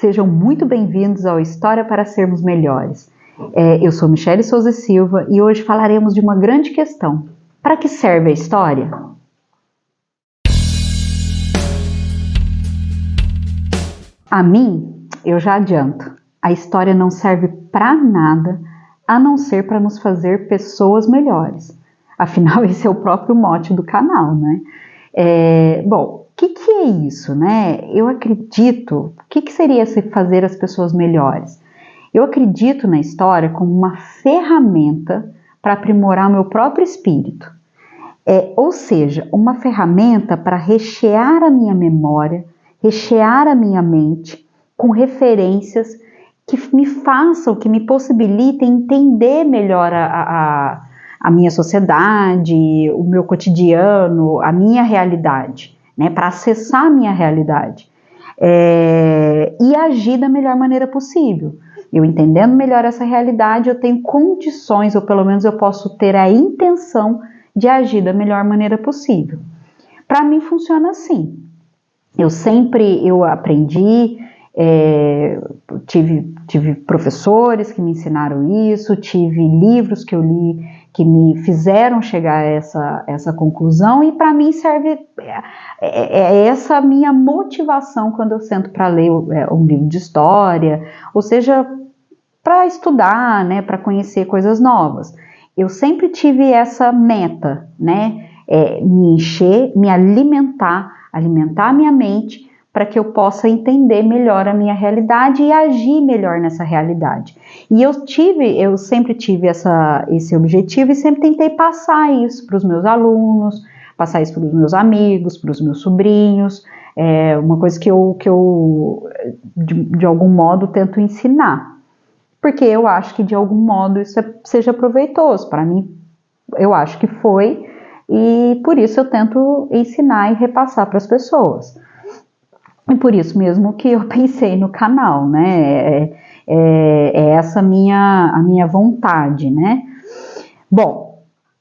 Sejam muito bem-vindos ao História para Sermos Melhores. Eu sou Michele Souza Silva e hoje falaremos de uma grande questão. Para que serve a história? A mim, eu já adianto, a história não serve para nada a não ser para nos fazer pessoas melhores. Afinal, esse é o próprio mote do canal, né? Bom, o que é isso, né? Eu acredito, o que seria se fazer as pessoas melhores? Eu acredito na história como uma ferramenta para aprimorar o meu próprio espírito. Ou seja, uma ferramenta para rechear a minha memória, rechear a minha mente com referências que me façam, que me possibilitem entender melhor a minha sociedade, o meu cotidiano, a minha realidade, né, para acessar a minha realidade e agir da melhor maneira possível. Eu entendendo melhor essa realidade, eu tenho condições, ou pelo menos eu posso ter a intenção de agir da melhor maneira possível. Para mim funciona assim. Eu aprendi, tive professores que me ensinaram isso, tive livros que eu li que me fizeram chegar a essa conclusão, e para mim serve essa minha motivação quando eu sento para ler um livro de história, ou seja, para estudar, né, para conhecer coisas novas. Eu sempre tive essa meta, né, me encher, me alimentar a minha mente para que eu possa entender melhor a minha realidade e agir melhor nessa realidade. E eu sempre tive esse objetivo e sempre tentei passar isso para os meus alunos, passar isso para os meus amigos, para os meus sobrinhos, uma coisa que eu de algum modo tento ensinar, porque eu acho que de algum modo isso seja proveitoso. Para mim, eu acho que foi, e por isso eu tento ensinar e repassar para as pessoas. E por isso mesmo que eu pensei no canal, né? Essa a minha vontade, né? Bom,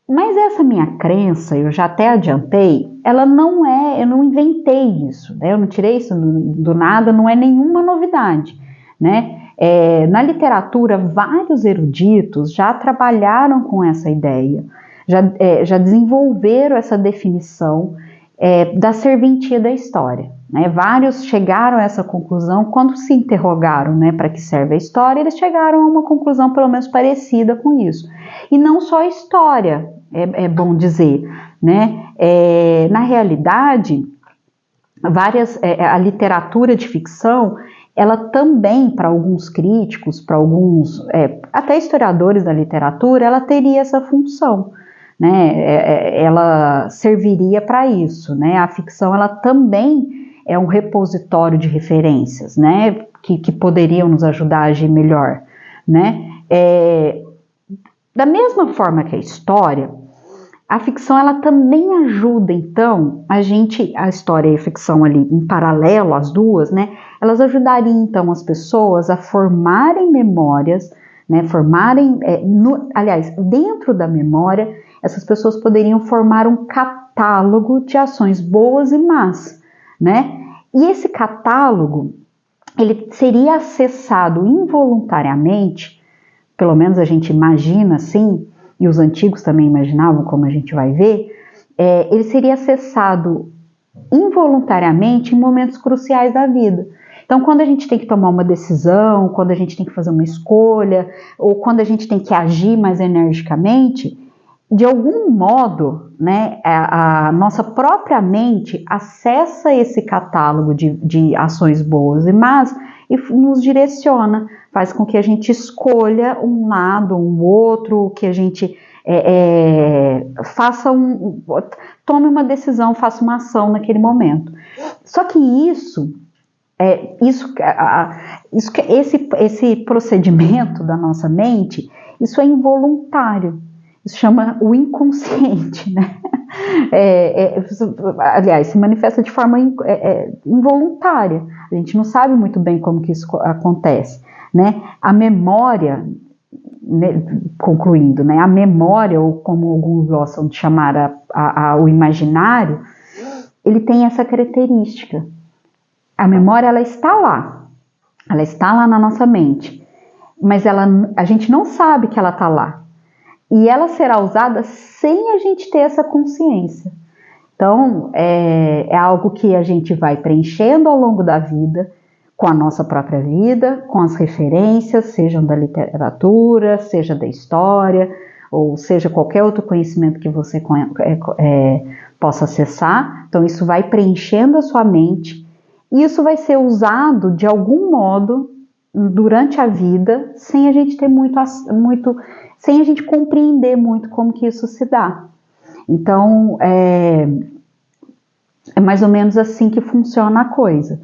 mas essa minha crença, eu já até adiantei, ela não eu não inventei isso, né? Eu não tirei isso do nada, não é nenhuma novidade, né? Na literatura, vários eruditos já trabalharam com essa ideia, já desenvolveram essa definição da serventia da história, né? Vários chegaram a essa conclusão quando se interrogaram, né, para que serve a história. Eles chegaram a uma conclusão pelo menos parecida com isso. E não só a história, é bom dizer, né? Na realidade, a literatura de ficção, ela também, para alguns críticos, para alguns até historiadores da literatura, ela teria essa função, né? Ela serviria para isso, né? A ficção, ela também é um repositório de referências, né? Que poderiam nos ajudar a agir melhor, né? Da mesma forma que a história, a ficção, ela também ajuda, então, a história e a ficção ali em paralelo, as duas, né? Elas ajudariam, então, as pessoas a formarem memórias, né? Aliás, dentro da memória, essas pessoas poderiam formar um catálogo de ações boas e más, né? E esse catálogo, ele seria acessado involuntariamente, pelo menos a gente imagina assim, e os antigos também imaginavam, como a gente vai ver, ele seria acessado involuntariamente em momentos cruciais da vida. Então, quando a gente tem que tomar uma decisão, quando a gente tem que fazer uma escolha, ou quando a gente tem que agir mais energicamente, de algum modo, né, a nossa própria mente acessa esse catálogo de ações boas e más e nos direciona, faz com que a gente escolha um lado, um outro, que a gente tome uma decisão, faça uma ação naquele momento. Só que esse procedimento da nossa mente, isso é involuntário. Isso chama o inconsciente, né? Aliás, se manifesta de forma involuntária. A gente não sabe muito bem como que isso acontece, né? A memória, né, concluindo, né? A memória, ou como alguns gostam de chamar o imaginário, ele tem essa característica. A memória, ela está lá. ela está lá na nossa mente, mas a gente não sabe que ela está lá. E ela será usada sem a gente ter essa consciência. Então, é algo que a gente vai preenchendo ao longo da vida, com a nossa própria vida, com as referências, sejam da literatura, seja da história, ou seja qualquer outro conhecimento que você possa acessar. Então, isso vai preenchendo a sua mente, e isso vai ser usado de algum modo durante a vida, sem a gente ter sem a gente compreender muito como que isso se dá. Então, é mais ou menos assim que funciona a coisa,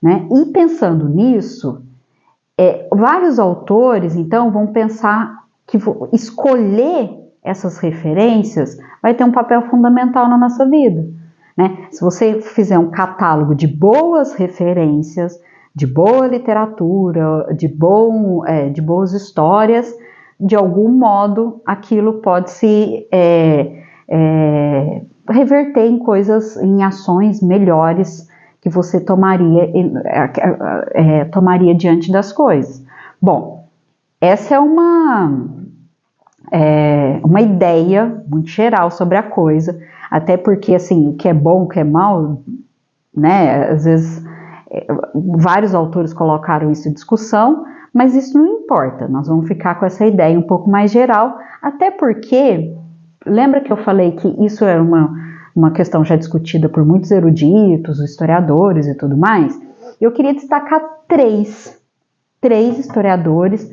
né? E pensando nisso, vários autores, então, vão pensar que escolher essas referências vai ter um papel fundamental na nossa vida, né? Se você fizer um catálogo de boas referências, de boa literatura, de boas histórias, de algum modo aquilo pode se reverter em coisas, em ações melhores que você tomaria diante das coisas. Bom, essa é uma ideia muito geral sobre a coisa, até porque assim, o que é bom, o que é mal, né, às vezes vários autores colocaram isso em discussão, mas isso não importa, nós vamos ficar com essa ideia um pouco mais geral, até porque, lembra que eu falei que isso era uma questão já discutida por muitos eruditos, historiadores e tudo mais? Eu queria destacar três historiadores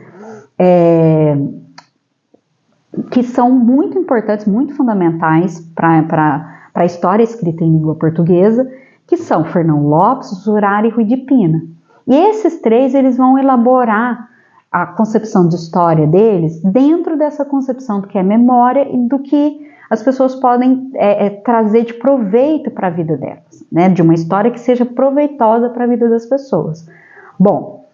que são muito importantes, muito fundamentais para a história escrita em língua portuguesa, que são Fernão Lopes, Zurara e Rui de Pina. E esses três, eles vão elaborar a concepção de história deles dentro dessa concepção do que é memória e do que as pessoas podem trazer de proveito para a vida delas, né? De uma história que seja proveitosa para a vida das pessoas. Bom,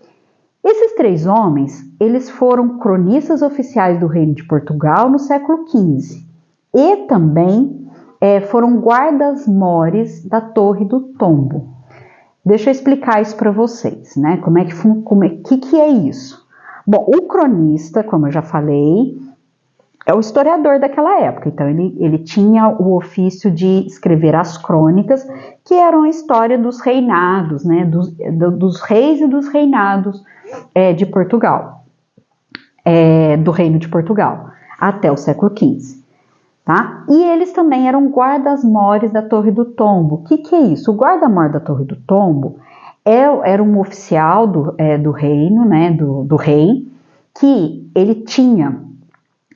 esses três homens, eles foram cronistas oficiais do Reino de Portugal no século XV e também foram guardas-mores da Torre do Tombo. Deixa eu explicar isso para vocês, né? Que é isso? Bom, o cronista, como eu já falei, é o historiador daquela época, então ele tinha o ofício de escrever as crônicas, que eram a história dos reinados, né? Dos reis e dos reinados de Portugal, do Reino de Portugal, até o século XV. Tá? E eles também eram guardas-mores da Torre do Tombo. O que é isso? O guarda-mor da Torre do Tombo era um oficial do reino, né, do rei, que ele tinha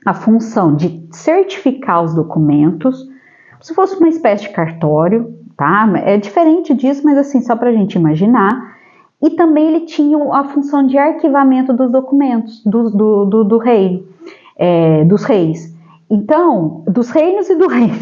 a função de certificar os documentos, se fosse uma espécie de cartório, tá? É diferente disso, mas assim, só para a gente imaginar. E também ele tinha a função de arquivamento dos documentos do reino, dos reis. Então, dos reinos e do reino.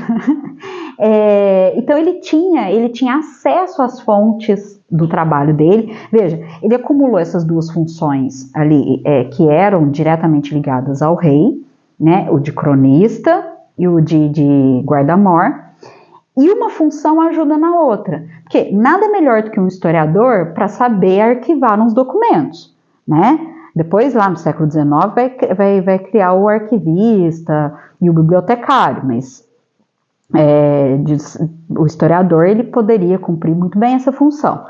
Então ele tinha acesso às fontes do trabalho dele. Veja, ele acumulou essas duas funções ali, que eram diretamente ligadas ao rei, né? O de cronista e o de guarda-mor. E uma função ajuda na outra. Porque nada melhor do que um historiador para saber arquivar uns documentos, né? Depois, lá no século XIX, vai criar o arquivista e o bibliotecário, mas o historiador ele poderia cumprir muito bem essa função.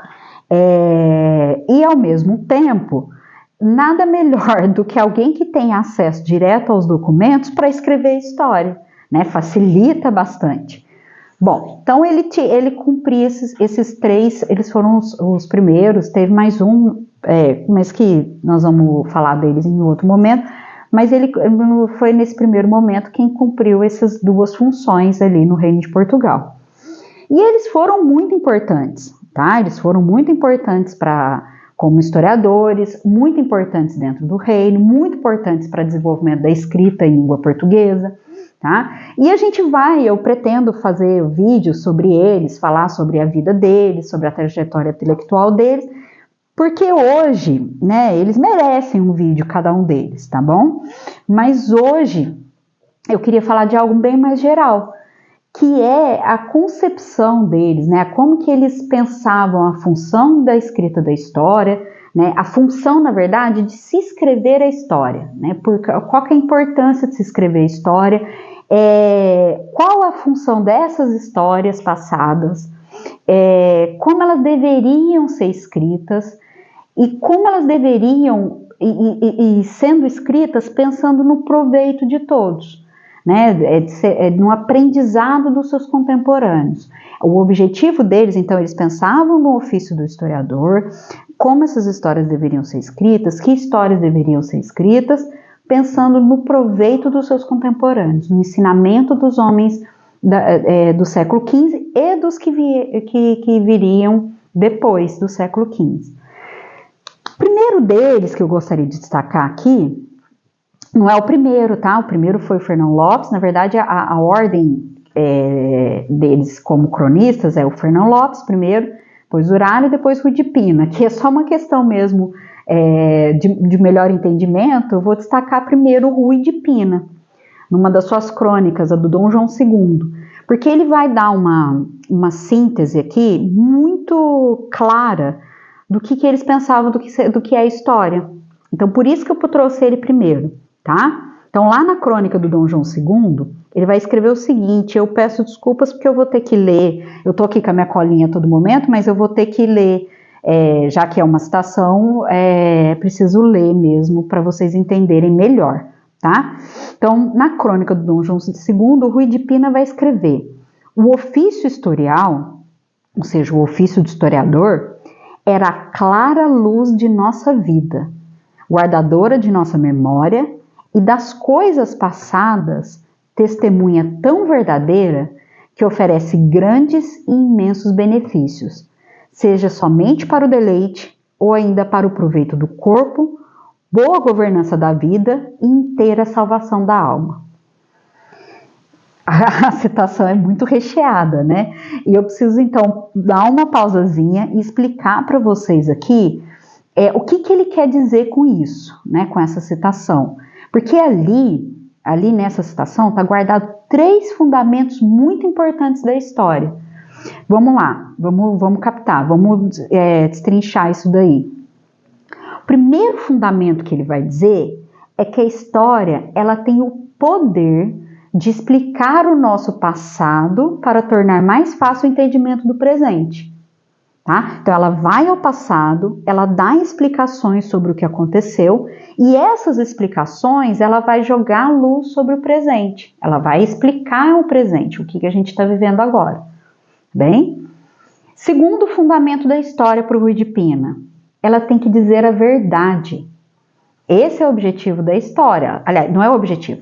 E, ao mesmo tempo, nada melhor do que alguém que tem acesso direto aos documentos para escrever história, né? Facilita bastante. Bom, então ele cumpria esses três, eles foram os primeiros, teve mais um, mas que nós vamos falar deles em outro momento, mas ele foi nesse primeiro momento quem cumpriu essas duas funções ali no Reino de Portugal. E eles foram muito importantes, tá? Eles foram muito importantes como historiadores, muito importantes dentro do reino, muito importantes para o desenvolvimento da escrita em língua portuguesa. Tá? E eu pretendo fazer vídeos sobre eles, falar sobre a vida deles, sobre a trajetória intelectual deles, porque hoje, né, eles merecem um vídeo cada um deles, tá bom? Mas hoje eu queria falar de algo bem mais geral, que é a concepção deles, né, como que eles pensavam a função da escrita da história, né? A função, na verdade, de se escrever a história, né? Qual que é a importância de se escrever a história? Qual a função dessas histórias passadas? Como elas deveriam ser escritas e como elas deveriam e sendo escritas pensando no proveito de todos, né? No aprendizado dos seus contemporâneos. O objetivo deles, então, eles pensavam no ofício do historiador, como essas histórias deveriam ser escritas, que histórias deveriam ser escritas, pensando no proveito dos seus contemporâneos, no ensinamento dos homens do século XV e dos que viriam depois do século XV. O primeiro deles que eu gostaria de destacar aqui, não é o primeiro, tá? O primeiro foi o Fernão Lopes. Na verdade, a ordem deles como cronistas é o Fernão Lopes primeiro, depois Urano e depois Rui de Pina, que é só uma questão mesmo de melhor entendimento. Eu vou destacar primeiro o Rui de Pina, numa das suas crônicas, a do Dom João II, porque ele vai dar uma síntese aqui muito clara do que eles pensavam do que é a história. Então, por isso que eu trouxe ele primeiro, tá? Então, lá na crônica do Dom João II, ele vai escrever o seguinte, eu peço desculpas porque eu vou ter que ler, eu tô aqui com a minha colinha a todo momento, mas eu vou ter que ler, já que é uma citação, preciso ler mesmo para vocês entenderem melhor, tá? Então, na crônica do Dom João II, o Rui de Pina vai escrever: o ofício historial, ou seja, o ofício de historiador, era a clara luz de nossa vida, guardadora de nossa memória e das coisas passadas, testemunha tão verdadeira que oferece grandes e imensos benefícios, seja somente para o deleite ou ainda para o proveito do corpo, boa governança da vida e inteira salvação da alma. A citação é muito recheada, né? E eu preciso, então, dar uma pausazinha e explicar para vocês aqui o que ele quer dizer com isso, né? Com essa citação. Porque ali nessa citação está guardado 3 fundamentos muito importantes da história. Vamos lá, vamos captar, vamos destrinchar isso daí. O primeiro fundamento que ele vai dizer é que a história ela tem o poder de explicar o nosso passado para tornar mais fácil o entendimento do presente. Tá? Então ela vai ao passado, ela dá explicações sobre o que aconteceu e essas explicações ela vai jogar luz sobre o presente, ela vai explicar o presente, o que a gente está vivendo agora. Bem? Segundo fundamento da história para o Rui de Pina, ela tem que dizer a verdade. Esse é o objetivo da história. Aliás, não é o objetivo.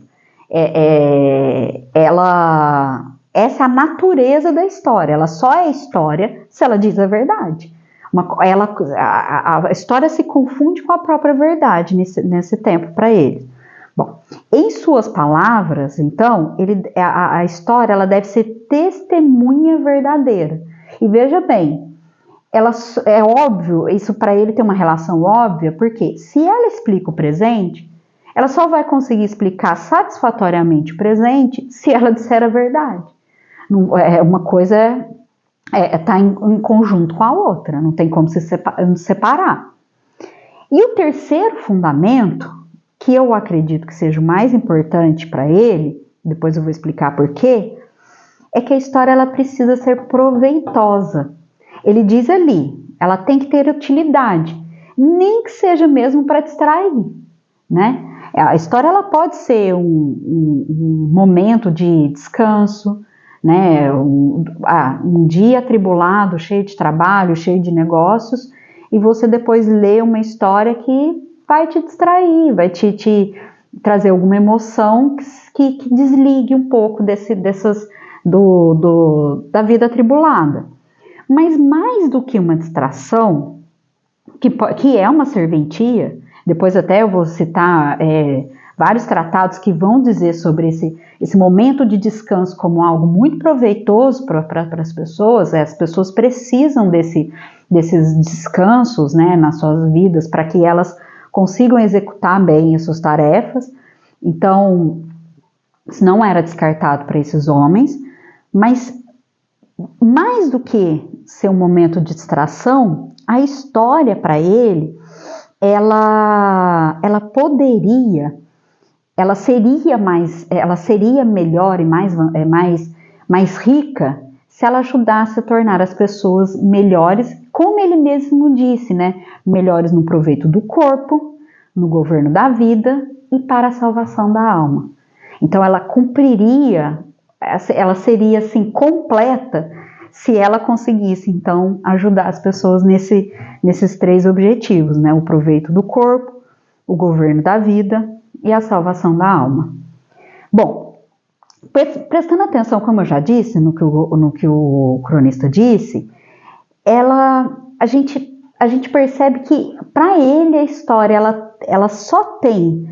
Essa é a natureza da história. Ela só é história se ela diz a verdade. A história se confunde com a própria verdade nesse tempo para ele. Bom, em suas palavras, então, a história ela deve ser testemunha verdadeira. E veja bem, é óbvio, isso para ele tem uma relação óbvia, porque se ela explica o presente, ela só vai conseguir explicar satisfatoriamente o presente se ela disser a verdade. Uma coisa está em conjunto com a outra, não tem como se separar. E o terceiro fundamento, que eu acredito que seja o mais importante para ele, depois eu vou explicar por quê, é que a história ela precisa ser proveitosa. Ele diz ali, ela tem que ter utilidade, nem que seja mesmo para distrair, né? A história ela pode ser um momento de descanso, né? Um dia atribulado, cheio de trabalho, cheio de negócios, e você depois lê uma história que vai te distrair, vai te trazer alguma emoção que desligue um pouco da vida atribulada. Mas mais do que uma distração, que é uma serventia, depois até eu vou citar vários tratados que vão dizer sobre esse momento de descanso como algo muito proveitoso para as pessoas. As pessoas precisam desses descansos, né, nas suas vidas para que elas consigam executar bem as suas tarefas. Então, isso não era descartado para esses homens, mas mais do que ser um momento de distração, a história para ele ela poderia, ela seria melhor e mais rica se ela ajudasse a tornar as pessoas melhores, como ele mesmo disse, né? Melhores no proveito do corpo, no governo da vida e para a salvação da alma. Então ela cumpriria, ela seria assim completa se ela conseguisse então ajudar as pessoas nesses 3 objetivos, né? O proveito do corpo, o governo da vida e a salvação da alma. Bom, prestando atenção, como eu já disse, no que o cronista disse, a gente percebe que para ele a história ela só tem,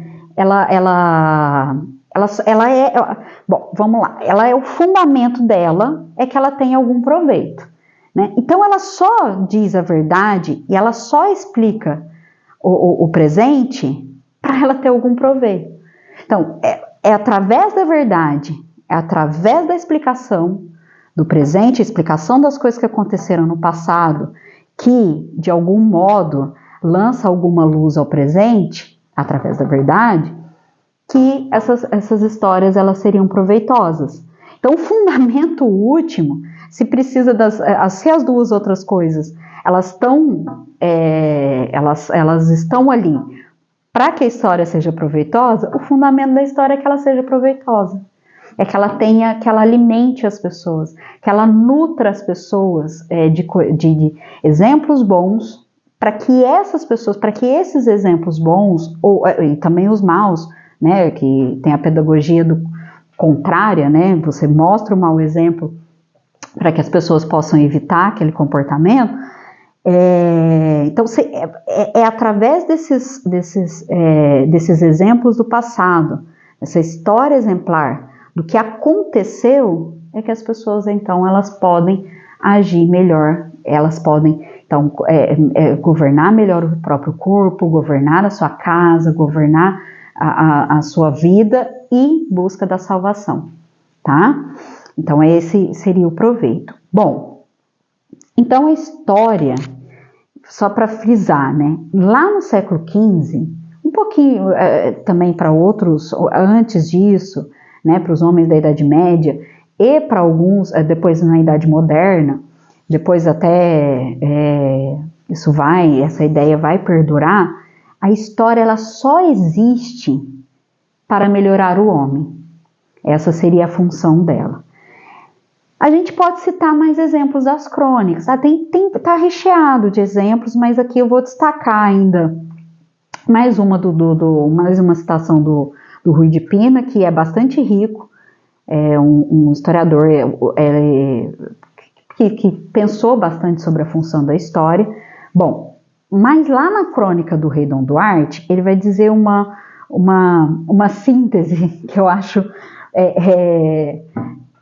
bom, vamos lá, ela é o fundamento dela, é que ela tem algum proveito, né? Então ela só diz a verdade e ela só explica o presente para ela ter algum proveito. Então é através da verdade, é através da explicação do presente, a explicação das coisas que aconteceram no passado, que de algum modo lança alguma luz ao presente, através da verdade, que essas histórias elas seriam proveitosas. Então o fundamento último, se precisa se as 2 outras coisas elas estão ali para que a história seja proveitosa, o fundamento da história é que ela seja proveitosa. É que ela alimente as pessoas, que ela nutra as pessoas de exemplos bons, para que essas pessoas, para que esses exemplos bons, e também os maus, né, que tem a pedagogia contrária, né, você mostra o mau exemplo para que as pessoas possam evitar aquele comportamento. Então é através desses exemplos do passado, essa história exemplar do que aconteceu, é que as pessoas então elas podem agir melhor, elas podem então governar melhor o próprio corpo, governar a sua casa, governar a sua vida em busca da salvação, tá? Então esse seria o proveito. Bom, então a história, só para frisar, né? Lá no século XV, um pouquinho também para outros antes disso, né? Para os homens da Idade Média e para alguns depois na Idade Moderna, depois até essa ideia vai perdurar. A história ela só existe para melhorar o homem. Essa seria a função dela. A gente pode citar mais exemplos das crônicas, tá recheado de exemplos, mas aqui eu vou destacar ainda mais uma citação do Rui de Pina, que é bastante rico, é um historiador que pensou bastante sobre a função da história. Bom, mas lá na crônica do rei Dom Duarte, ele vai dizer uma síntese que eu acho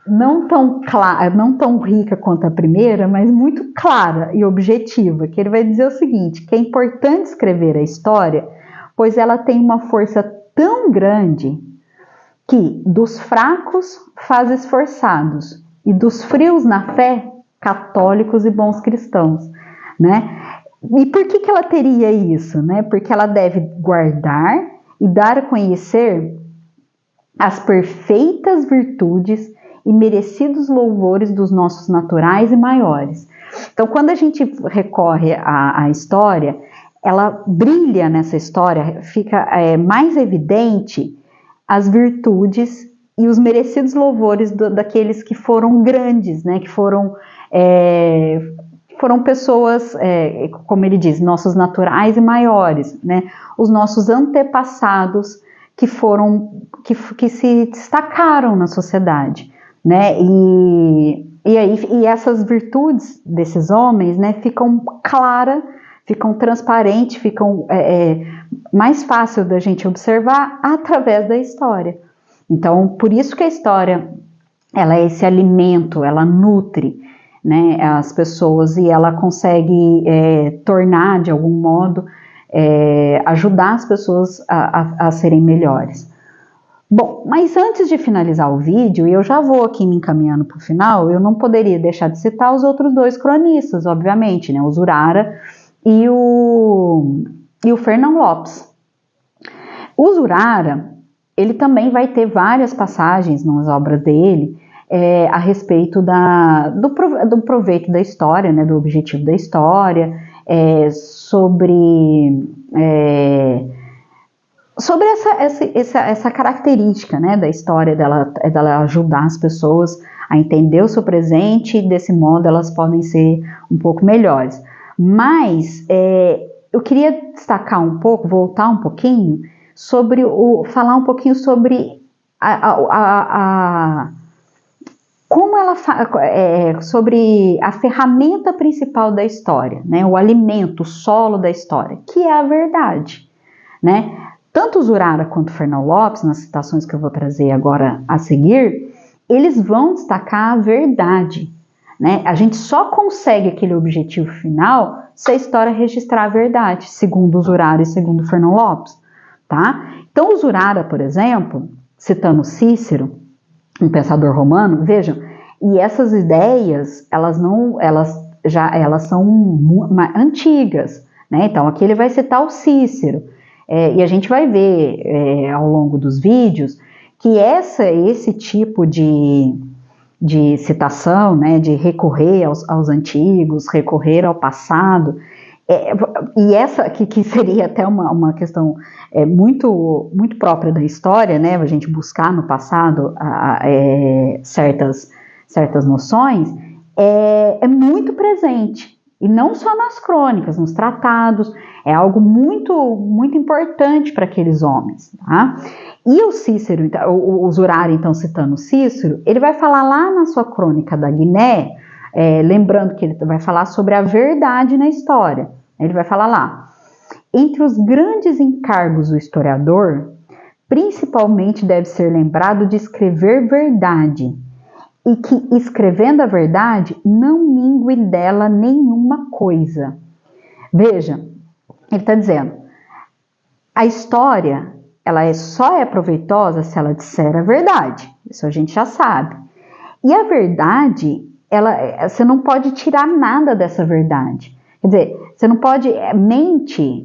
não tão clara, não tão rica quanto a primeira, mas muito clara e objetiva, que ele vai dizer o seguinte, que é importante escrever a história, pois ela tem uma força tão grande que dos fracos faz esforçados e dos frios na fé, católicos e bons cristãos, né? E por que ela teria isso, né? Porque ela deve guardar e dar a conhecer as perfeitas virtudes e merecidos louvores dos nossos naturais e maiores. Então, quando a gente recorre à história, ela brilha nessa história, fica mais evidente as virtudes e os merecidos louvores daqueles que foram grandes, né? Que foram pessoas, como ele diz, nossos naturais e maiores, né? Os nossos antepassados que se destacaram na sociedade, né? E essas virtudes desses homens, né, ficam claras, ficam transparentes, ficam mais fácil da gente observar através da história. Então, por isso que a história, ela é esse alimento, ela nutre, né, as pessoas e ela consegue tornar, de algum modo, ajudar as pessoas a serem melhores. Bom, mas antes de finalizar o vídeo, e eu já vou aqui me encaminhando para o final, eu não poderia deixar de citar os outros 2 cronistas, obviamente, né, o Zurara e o e o Fernão Lopes. O Zurara, ele também vai ter várias passagens nas obras dele a respeito do proveito da história, né, do objetivo da história, sobre essa característica, né, da história dela ajudar as pessoas a entender o seu presente e desse modo elas podem ser um pouco melhores. Mas eu queria destacar um pouco, voltar um pouquinho, falar um pouquinho sobre como ela sobre a ferramenta principal da história, né, o alimento, o solo da história, que é a verdade, né? Tanto o Zurara quanto o Fernão Lopes, nas citações que eu vou trazer agora a seguir, eles vão destacar a verdade, né? A gente só consegue aquele objetivo final se a história registrar a verdade, segundo o Zurara e segundo o Fernão Lopes, tá? Então o Zurara, por exemplo, citando Cícero, um pensador romano, vejam, e essas ideias, elas são antigas, né? Então aqui ele vai citar o Cícero, e a gente vai ver ao longo dos vídeos que esse tipo de citação, né, de recorrer aos antigos, recorrer ao passado, e essa que seria até uma questão muito, muito própria da história, né, a gente buscar no passado certas noções, é muito presente, e não só nas crônicas, nos tratados, é algo muito, muito importante para aqueles homens, tá? E o Cícero, o Zurara, então, citando Cícero, ele vai falar lá na sua crônica da Guiné, lembrando que ele vai falar sobre a verdade na história. Ele vai falar lá: entre os grandes encargos do historiador, principalmente deve ser lembrado de escrever verdade, e que, escrevendo a verdade, não mingue dela nenhuma coisa. Veja, ele está dizendo, a história, ela só é proveitosa se ela disser a verdade. Isso a gente já sabe. E a verdade, você não pode tirar nada dessa verdade. Quer dizer, você não pode mentir,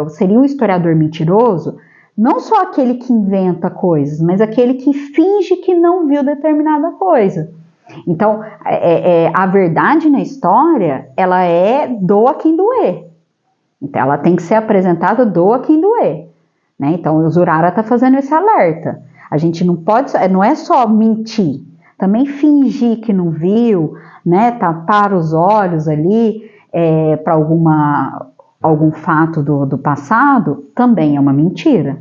seria um historiador mentiroso, não só aquele que inventa coisas, mas aquele que finge que não viu determinada coisa. Então, a verdade na história, ela doa quem doer. Então, ela tem que ser apresentada doa quem doer. Né? Então, o Zurara está fazendo esse alerta. A gente não pode, não é só mentir, também fingir que não viu, né? Tapar os olhos ali para algum fato do passado, também é uma mentira.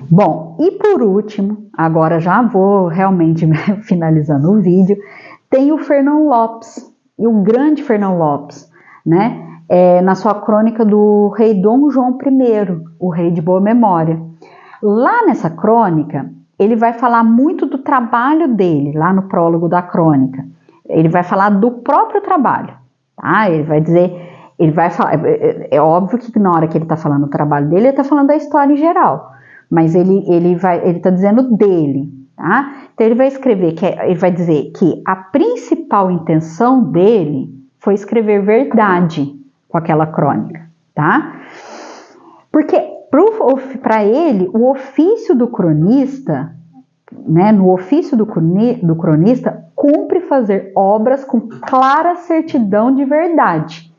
Bom, e por último, agora já vou realmente finalizando o vídeo, tem o Fernão Lopes, e o grande Fernão Lopes, né? Na sua crônica do rei Dom João I, o rei de boa memória. Lá nessa crônica, ele vai falar muito do trabalho dele, lá no prólogo da crônica. Ele vai falar do próprio trabalho, tá? Ele vai falar, óbvio que na hora que ele está falando do trabalho dele, ele está falando da história em geral, mas ele está dizendo dele, tá? Então ele vai escrever, ele vai dizer que a principal intenção dele foi escrever verdade com aquela crônica, tá? Porque para ele, o ofício do cronista, né, no ofício do cronista, cumpre fazer obras com clara certidão de verdade,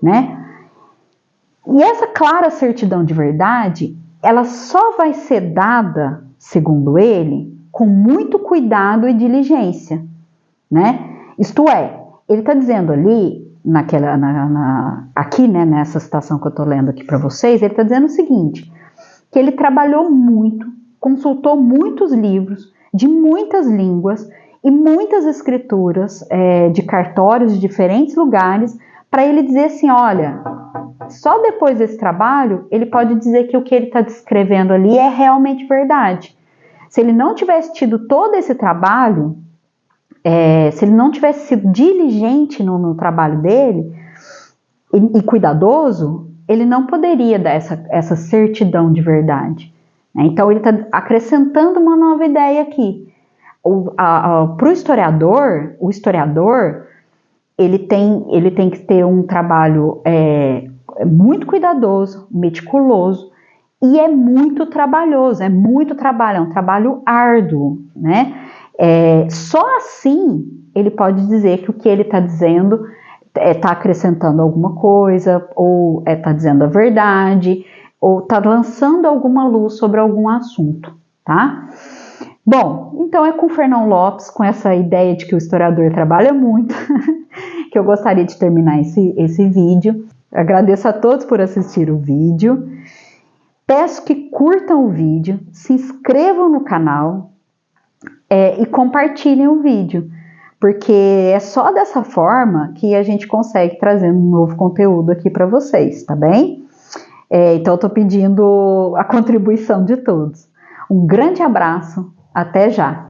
né? E essa clara certidão de verdade, ela só vai ser dada, segundo ele, com muito cuidado e diligência, né? Isto é, ele está dizendo ali, aqui, né, nessa citação que eu estou lendo aqui para vocês, ele está dizendo o seguinte, que ele trabalhou muito, consultou muitos livros, de muitas línguas e muitas escrituras de cartórios de diferentes lugares, para ele dizer assim, olha, só depois desse trabalho, ele pode dizer que o que ele está descrevendo ali é realmente verdade. Se ele não tivesse tido todo esse trabalho, se ele não tivesse sido diligente no trabalho dele e cuidadoso, ele não poderia dar essa certidão de verdade. Né? Então ele está acrescentando uma nova ideia aqui. Para o historiador, ele tem que ter um trabalho é muito cuidadoso, meticuloso e é muito trabalhoso, é muito trabalho, é um trabalho árduo, né? Só assim ele pode dizer que o que ele está dizendo está acrescentando alguma coisa, ou está dizendo a verdade, ou está lançando alguma luz sobre algum assunto, tá? Bom, então é com o Fernão Lopes, com essa ideia de que o historiador trabalha muito, que eu gostaria de terminar esse vídeo. Agradeço a todos por assistir o vídeo. Peço que curtam o vídeo, se inscrevam no canal e compartilhem o vídeo, porque é só dessa forma que a gente consegue trazer um novo conteúdo aqui para vocês, tá bem? Então eu estou pedindo a contribuição de todos. Um grande abraço, até já!